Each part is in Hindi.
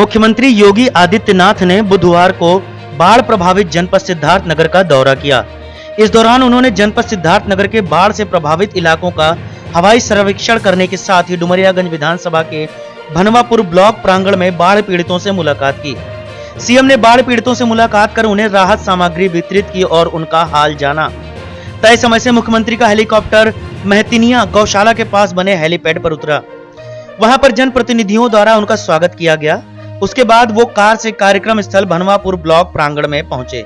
मुख्यमंत्री योगी आदित्यनाथ ने बुधवार को बाढ़ प्रभावित जनपद सिद्धार्थनगर का दौरा किया। इस दौरान उन्होंने जनपद सिद्धार्थनगर के बाढ़ से प्रभावित इलाकों का हवाई सर्वेक्षण करने के साथ ही डुमरियागंज विधानसभा के भनवापुर ब्लॉक प्रांगण में बाढ़ पीड़ितों से मुलाकात की। सीएम ने बाढ़ पीड़ितों से मुलाकात कर उन्हें राहत सामग्री वितरित की और उनका हाल जाना। तय समय से मुख्यमंत्री का हेलीकॉप्टर महतिनिया गौशाला के पास बने हेलीपैड पर उतरा। वहां पर जनप्रतिनिधियों द्वारा उनका स्वागत किया गया। उसके बाद वो कार से कार्यक्रम स्थल भनवापुर ब्लॉक प्रांगण में पहुंचे।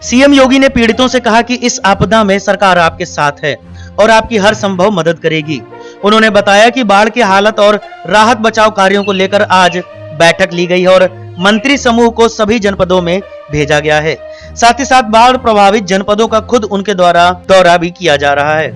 सीएम योगी ने पीड़ितों से कहा कि इस आपदा में सरकार आपके साथ है और आपकी हर संभव मदद करेगी। उन्होंने बताया कि बाढ़ की हालत और राहत बचाव कार्यों को लेकर आज बैठक ली गई है और मंत्री समूह को सभी जनपदों में भेजा गया है। साथ ही साथ बाढ़ प्रभावित जनपदों का खुद उनके द्वारा दौरा भी किया जा रहा है।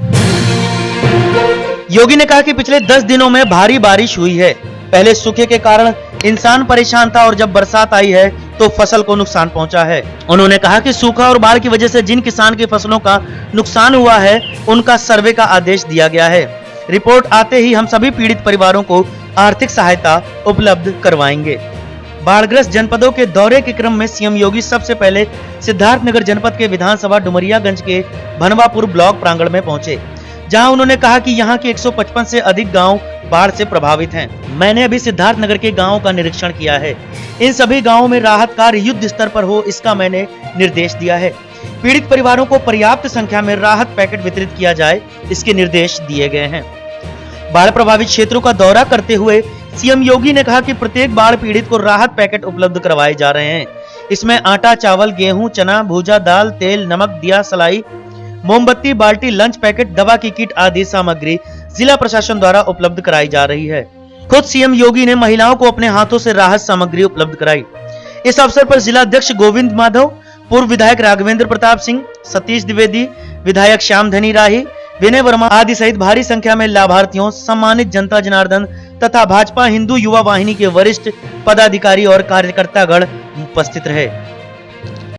योगी ने कहा कि पिछले 10 दिनों में भारी बारिश हुई है। पहले सूखे के कारण इंसान परेशान था और जब बरसात आई है तो फसल को नुकसान पहुंचा है। उन्होंने कहा कि सूखा और बाढ़ की वजह से जिन किसान की फसलों का नुकसान हुआ है उनका सर्वे का आदेश दिया गया है। रिपोर्ट आते ही हम सभी पीड़ित परिवारों को आर्थिक सहायता उपलब्ध करवाएंगे। बाढ़ग्रस्त जनपदों के दौरे के क्रम में सीएम योगी सबसे पहले सिद्धार्थनगर जनपद के विधानसभा डुमरियागंज के भनवापुर ब्लॉक प्रांगण में पहुंचे, जहां उन्होंने कहा कि यहां के 155 से अधिक गांव बाढ़ से प्रभावित हैं। मैंने अभी सिद्धार्थनगर के गांवों का निरीक्षण किया है। इन सभी गांवों में राहत कार्य युद्ध स्तर पर हो, इसका मैंने निर्देश दिया है। पीड़ित परिवारों को पर्याप्त संख्या में राहत पैकेट वितरित किया जाए, इसके निर्देश दिए गए हैं। बाढ़ प्रभावित क्षेत्रों का दौरा करते हुए सीएम योगी ने कहा कि प्रत्येक बाढ़ पीड़ित को राहत पैकेट उपलब्ध करवाए जा रहे हैं। इसमें आटा, चावल, गेहूं, चना, भूजा, दाल, तेल, नमक, दिया सलाई, मोमबत्ती, बाल्टी, लंच पैकेट, दवा की किट आदि सामग्री जिला प्रशासन द्वारा उपलब्ध कराई जा रही है। खुद सीएम योगी ने महिलाओं को अपने हाथों से राहत सामग्री उपलब्ध कराई। इस अवसर पर जिला अध्यक्ष गोविंद माधव, पूर्व विधायक राघवेंद्र प्रताप सिंह, सतीश द्विवेदी, विधायक श्याम धनी राही, विनय वर्मा आदि सहित भारी संख्या में लाभार्थियों, सम्मानित जनता जनार्दन तथा भाजपा हिंदू युवा वाहिनी के वरिष्ठ पदाधिकारी और कार्यकर्तागण उपस्थित रहे।